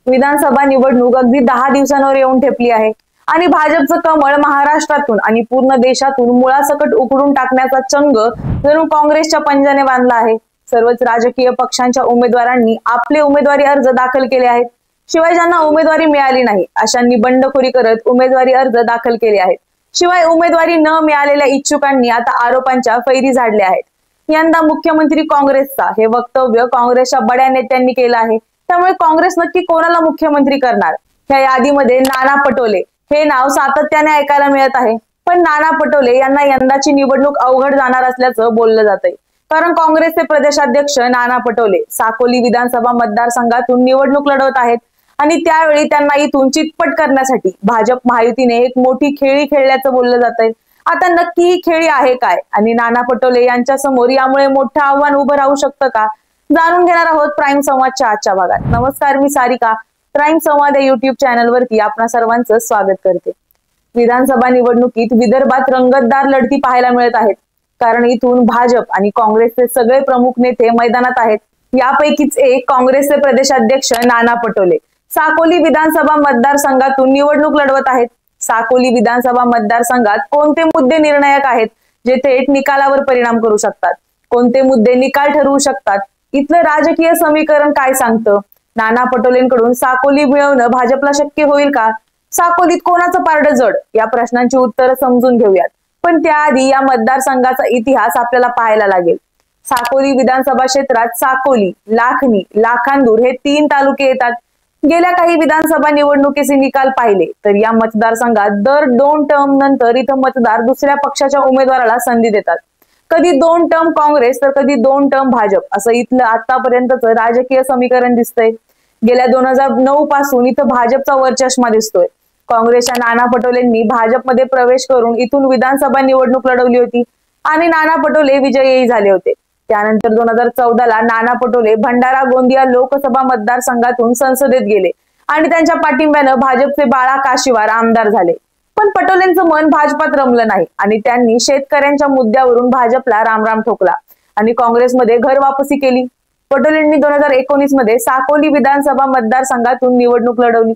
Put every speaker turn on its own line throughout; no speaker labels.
विधानसभा निवडणूक अगदी 10 दिवसांवर येऊन ठेपली आहे आणि भाजपचं कमळ महाराष्ट्रातून आणि पूर्ण देशातून मुळासकट उखडून टाकण्याचा चंग जणू काँग्रेसच्या पंजाने बांधला आहे। सर्वच राजकीय पक्षांच्या उमेदवारांनी आपले उमेदवारी अर्ज दाखल केले आहेत। शिवाय ज्यांना उमेदवारी मिळाली नाही अशांनी बंडखोरी करत उमेदवारी अर्ज दाखल केले आहेत। शिवाय उमेदवारी न मिळालेल्या इच्छुकांनी आता आरोपांच्या फैरी झाडल्या आहेत। यंदा मुख्यमंत्री काँग्रेसचा हे वक्तव्य काँग्रेसच्या बड्या नेत्यांनी केलं आहे। त्यामुळे काँग्रेस नक्की कोणाला मुख्यमंत्री करणार? या यादीमध्ये नाना पटोले हे नाव सातत्याने ऐकायला मिळत आहे। पण नाना पटोले यांना यंदाची निवडणूक अवघड जाणार असल्याचं बोललं जातंय। कारण काँग्रेसचे प्रदेशाध्यक्ष नाना पटोले साकोली विधानसभा मतदारसंघातून निवडणूक लढवत आहेत आणि त्यावेळी त्यांना इथून चितपट करण्यासाठी भाजप महायुतीने एक मोठी खेळी खेळल्याचं बोललं जातंय। आता नक्की ही खेळी आहे काय आणि नाना पटोले यांच्या समोर यामुळे मोठं आव्हान उभं राहू शकतं का? जाणून घेणार आहोत प्राईम संवादच्या आजच्या भागात। नमस्कार, मी सारिका प्राईम संवाद या युट्यूब चॅनल वरती आपणा सर्वांचं स्वागत करते। विधानसभा निवडणुकीत विदर्भात रंगतदार लढती पाहायला मिळत आहेत। कारण इथून भाजप आणि काँग्रेसचे सगळे प्रमुख नेते मैदानात आहेत। यापैकीच एक काँग्रेसचे प्रदेशाध्यक्ष नाना पटोले साकोली विधानसभा मतदारसंघातून निवडणूक लढवत आहेत। साकोली विधानसभा मतदारसंघात कोणते मुद्दे निर्णायक आहेत जे थेट निकालावर परिणाम करू शकतात? कोणते मुद्दे निकाल ठरवू शकतात? इथलं राजकीय समीकरण काय सांगतं? नाना पटोलेंकडून साकोली मिळवणं भाजपला शक्य होईल का? साकोलीत कोणाचं पारडं जड? या प्रश्नांची उत्तरं समजून घेऊयात। पण त्याआधी या मतदारसंघाचा इतिहास आपल्याला पाहायला लागेल। साकोली विधानसभा क्षेत्रात साकोली, लाखनी, लाखांदूर हे 3 तालुके येतात। गेल्या काही विधानसभा निवडणुकीचे निकाल पाहिले तर या मतदारसंघात दर 2 टर्म नंतर इथं मतदार दुसऱ्या पक्षाच्या उमेदवाराला संधी देतात। कधी 2 टर्म काँग्रेस तर कधी 2 टर्म भाजप असं इथलं आतापर्यंतचं राजकीय समीकरण दिसतंय। गेल्या 2009 पासून इथं भाजपचा वरचष्मा दिसतोय। काँग्रेसच्या नाना पटोलेंनी भाजपमध्ये प्रवेश करून इथून विधानसभा निवडणूक लढवली होती आणि नाना पटोले विजयी झाले होते। त्यानंतर 2014 ला नाना पटोले भंडारा गोंदिया लोकसभा मतदारसंघातून संसदेत गेले आणि त्यांच्या पाठिंब्यानं भाजपचे बाळा काशीवार आमदार झाले। पण पटोलेंचं मन भाजपात रमलं नाही आणि त्यांनी शेतकऱ्यांच्या मुद्द्यावरून भाजपला रामराम ठोकला आणि काँग्रेसमध्ये घर वापसी केली। पटोलेंनी 2019 मध्ये साकोली विधानसभा मतदारसंघातून निवडणूक लढवली।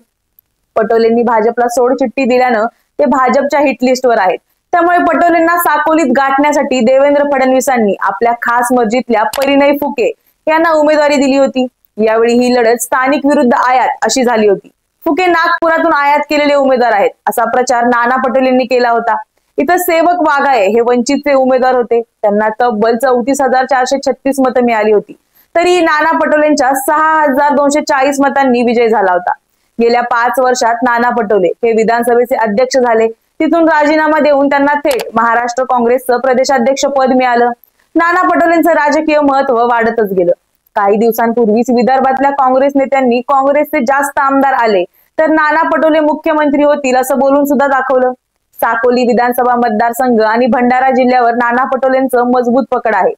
पटोलेंनी भाजपला सोडचिठ्ठी दिल्यानं ते भाजपच्या हिट लिस्टवर आहेत। त्यामुळे पटोलेंना साकोलीत गाठण्यासाठी देवेंद्र फडणवीसांनी आपल्या खास मर्जीतल्या परिणय फुके यांना उमेदवारी दिली होती। यावेळी ही लढत स्थानिक विरुद्ध आयात अशी झाली होती। फुके नागपुरातून आयात केलेले उमेदवार आहेत असा प्रचार नाना पटोलेंनी केला होता। इथं सेवक वाघाये हे वंचितचे उमेदवार होते। त्यांना तब्बल 34,436 मतं मिळाली होती। तरी नाना पटोलेंच्या 6,240 मतांनी विजय झाला होता। गेल्या 5 वर्षात नाना पटोले हे विधानसभेचे अध्यक्ष झाले। तिथून राजीनामा देऊन त्यांना थेट महाराष्ट्र काँग्रेसचं प्रदेशाध्यक्ष पद मिळालं। नाना पटोलेंचं राजकीय महत्व वाढतच गेलं। काही दिवसांपूर्वीच विदर्भातल्या काँग्रेस नेत्यांनी काँग्रेसचे जास्त आमदार आले तर नाना पटोले मुख्यमंत्री होतील असं बोलून सुद्धा दाखवलं। साकोली विधानसभा मतदारसंघ आणि भंडारा जिल्ह्यावर नाना पटोलेंचं मजबूत पकड आहे।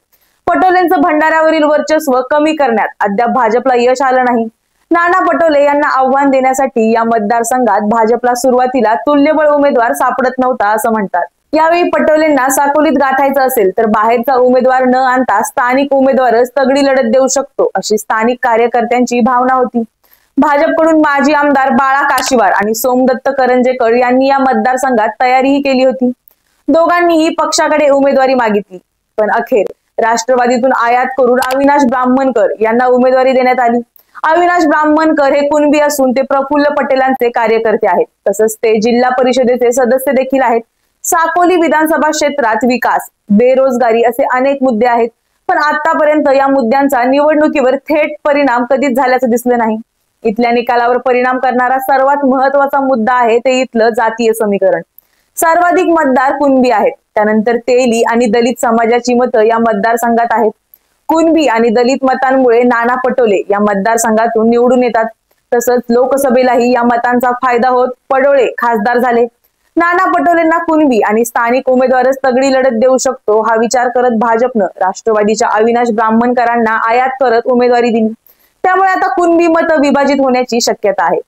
पटोलेंचं भंडाऱ्यावरील वर्चस्व कमी करण्यात अद्याप भाजपला यश आलं नाही। नाना पटोले यांना आव्हान देण्यासाठी या मतदारसंघात भाजपला सुरुवातीला तुल्यबळ उमेदवार सापडत नव्हता असं म्हणतात। यावेळी पटोलेंना साकोलीत गाठायचं असेल तर बाहेरचा उमेदवार न आणता स्थानिक उमेदवारच तगडी लढत देऊ शकतो अशी स्थानिक कार्यकर्त्यांची भावना होती। भाजपकडून माजी आमदार बाळा काशीवार आणि सोमदत्त करंजेकर यांनी या मतदारसंघात तयारीही केली होती। दोघांनीही पक्षाकडे उमेदवारी मागितली पण अखेर राष्ट्रवादीतून आयात करून अविनाश ब्राह्मणकर यांना उमेदवारी देण्यात आली। अविनाश ब्राह्मणकर हे कुणबी असून ते प्रफुल्ल पटेलांचे कार्यकर्ते आहेत। तसंच ते जिल्हा परिषदेचे सदस्य देखील आहेत। साकोली विधानसभा क्षेत्रात विकास, बेरोजगारी असे अनेक मुद्दे आहेत पण आतापर्यंत या मुद्द्यांचा निवडणुकीवर थेट परिणाम कधीच झाल्याचं दिसलं नाही। इथल्या निकालावर परिणाम करणारा सर्वात महत्वाचा मुद्दा आहे ते इथलं जातीय समीकरण। सर्वाधिक मतदार कुणबी आहेत, त्यानंतर तेली आणि दलित समाजाची मतं या मतदारसंघात आहेत। कुणबी आणि दलित मतांमुळे नाना पटोले या मतदारसंघातून निवडून येतात। तसंच लोकसभेलाही या मतांचा फायदा होत पडोळे खासदार झाले। नाना पटोलेंना कुणबी आणि स्थानिक उमेदवारच तगडी लढत देऊ शकतो हा विचार करत भाजपनं राष्ट्रवादीच्या अविनाश ब्राह्मणकरांना आयात करत उमेदवारी दिली। त्यामुळे आता कुणबी मतं विभाजित होण्याची शक्यता आहे।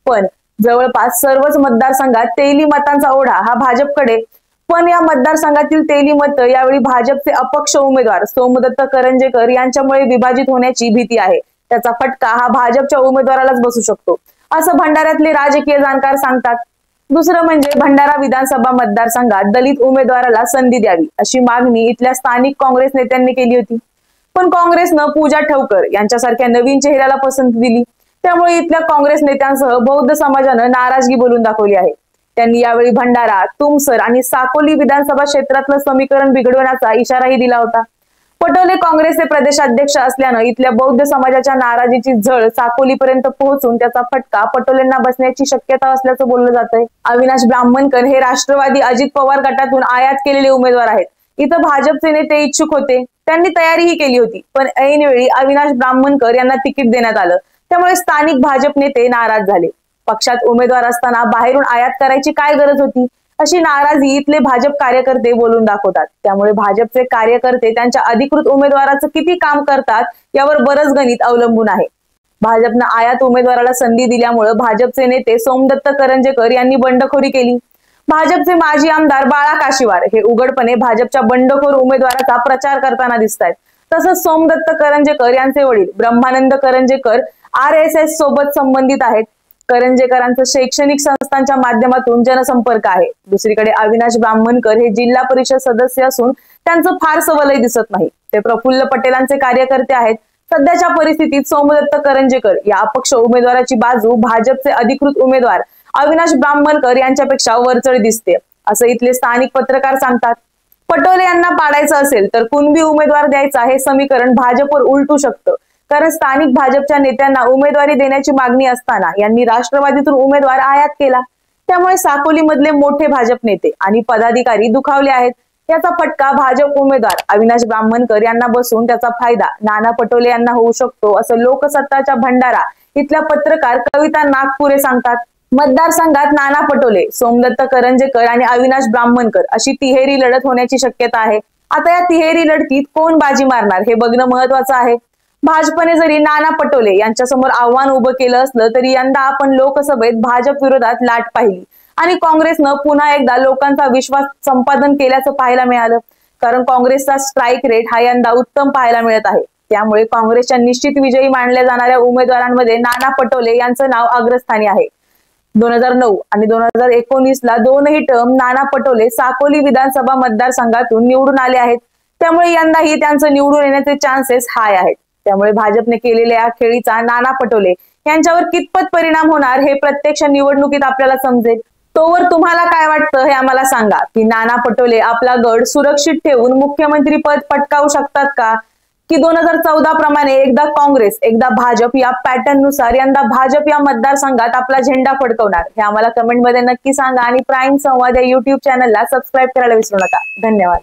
पण जवळपास सर्वच मतदारसंघात तेली मतांचा ओढा हा भाजपकडे। पण या मतदारसंघातील तेली मतं यावेळी भाजपचे अपक्ष उमेदवार सोमदत्त करंजेकर यांच्यामुळे विभाजित होण्याची भीती आहे। त्याचा फटका हा भाजपच्या उमेदवारालाच बसू शकतो। असं भंडाऱ्यातले राजकीय जाणकार सांगतात। दुसरं म्हणजे भंडारा विधानसभा मतदारसंघात दलित उमेदवाराला संधी द्यावी अशी मागणी इथल्या स्थानिक काँग्रेस नेत्यांनी केली होती, पण काँग्रेसनं पूजा ठवकर यांच्यासारख्या नवीन चेहऱ्याला पसंती दिली। त्यामुळे इथल्या काँग्रेस नेत्यांसह बौद्ध समाजानं नाराजगी बोलून दाखवली आहे। त्यांनी यावेळी भंडारा, तुमसर आणि साकोली विधानसभा क्षेत्रातलं समीकरण बिघडवण्याचा इशाराही दिला होता। पटोले काँग्रेसचे प्रदेशाध्यक्ष असल्यानं इथल्या बौद्ध समाजाच्या नाराजीची झळ साकोलीपर्यंत पोहोचून त्याचा फटका पटोलेंना बसण्याची शक्यता असल्याचं बोललं जातंय। अविनाश ब्राह्मणकर हे राष्ट्रवादी अजित पवार गटातून आयात केलेले उमेदवार आहेत। इथं भाजपचे नेते इच्छुक होते, त्यांनी तयारीही केली होती, पण ऐनवेळी अविनाश ब्राह्मणकर यांना तिकीट देण्यात आलं, त्यामुळे स्थानिक भाजप नेते नाराज झाले। पक्षात उमेदवार असताना बाहेरून आयात करायची काय गरज होती, अशी नाराजी इथले भाजप कार्यकर्ते बोलून दाखवतात। त्यामुळे भाजपचे कार्यकर्ते त्यांच्या अधिकृत उमेदवाराचं किती काम करतात यावर बरंच गणित अवलंबून आहे। भाजपनं आयात उमेदवाराला संधी दिल्यामुळे भाजपचे नेते सोमदत्त करंजेकर यांनी बंडखोरी केली। भाजपचे माजी आमदार बाळा काशीवार हे उघडपणे भाजपच्या बंडखोर उमेदवाराचा प्रचार करताना दिसतायत। तसंच सोमदत्त करंजेकर यांचे वडील ब्रह्मानंद करंजेकर RSS सोबत संबंधित आहेत। करंजेकरांचं शैक्षणिक संस्थांच्या माध्यमातून जनसंपर्क आहे। दुसरीकडे अविनाश ब्राह्मणकर हे जिल्हा परिषद सदस्य असून त्यांचं फारसं वलय दिसत नाही, ते प्रफुल्ल पटेलांचे कार्यकर्ते आहेत। सध्याच्या परिस्थितीत सोमदत्त करंजेकर या अपक्ष उमेदवाराची बाजू भाजपचे अधिकृत उमेदवार अविनाश ब्राह्मणकर यांच्यापेक्षा वरचढ दिसते, असं इथले स्थानिक पत्रकार सांगतात। पटोले यांना पाडायचं असेल तर कुणबी उमेदवार द्यायचा हे समीकरण भाजपवर उलटू शकतं, कारण स्थानिक भाजपच्या नेत्यांना उमेदवारी देण्याची मागणी असताना यांनी राष्ट्रवादीतून उमेदवार आयात केला। त्यामुळे साकोलीमधले मोठे भाजप नेते आणि पदाधिकारी दुखावले आहेत। याचा फटका भाजप उमेदवार अविनाश ब्राह्मणकर यांना बसून त्याचा फायदा नाना पटोले यांना होऊ शकतो, असं लोकसत्ताच्या भंडारा इथल्या पत्रकार कविता नागपुरे सांगतात। मतदारसंघात नाना पटोले, सोमदत्त करंजेकर आणि अविनाश ब्राह्मणकर अशी तिहेरी लढत होण्याची शक्यता आहे। आता या तिहेरी लढतीत कोण बाजी मारणार हे बघणं महत्वाचं आहे। भाजपने जरी नाना पटोले यांच्या समोर आव्हान उभं केलं असलं तरी यंदा आपण लोकसभेत भाजप विरोधात लाट पाहिली आणि काँग्रेसनं पुन्हा एकदा लोकांचा विश्वास संपादन केल्याचं पाहायला मिळालं, कारण काँग्रेसचा स्ट्राईक रेट हा यंदा उत्तम पाहायला मिळत आहे। त्यामुळे काँग्रेसच्या निश्चित विजयी मानल्या जाणाऱ्या उमेदवारांमध्ये नाना पटोले यांचं नाव अग्रस्थानी आहे। 2009 आणि 2019 ला दोनही टर्म नाना पटोले साकोली विधानसभा मतदारसंघातून निवडून आले आहेत। त्यामुळे यंदाही त्यांचं निवडून येण्याचे चान्सेस हाय आहेत। त्यामुळे भाजपने केलेल्या या खेळीचा नाना पटोले यांच्यावर कितपत परिणाम होणार हे प्रत्यक्ष निवडणुकीत आपल्याला समजेल। तोवर तुम्हाला काय वाटतं हे आम्हाला सांगा, की नाना पटोले आपला गड सुरक्षित ठेवून मुख्यमंत्री पद पटकावू शकतात का, की 2014 प्रमाणे एकदा काँग्रेस एकदा भाजप या पॅटर्न नुसार यंदा भाजप या मतदारसंघात आपला झेंडा फडकवणार हे आम्हाला कमेंट मध्ये नक्की सांगा। आणि प्राईम संवाद या YouTube चॅनलला सबस्क्राईब करायला विसरू नका। धन्यवाद।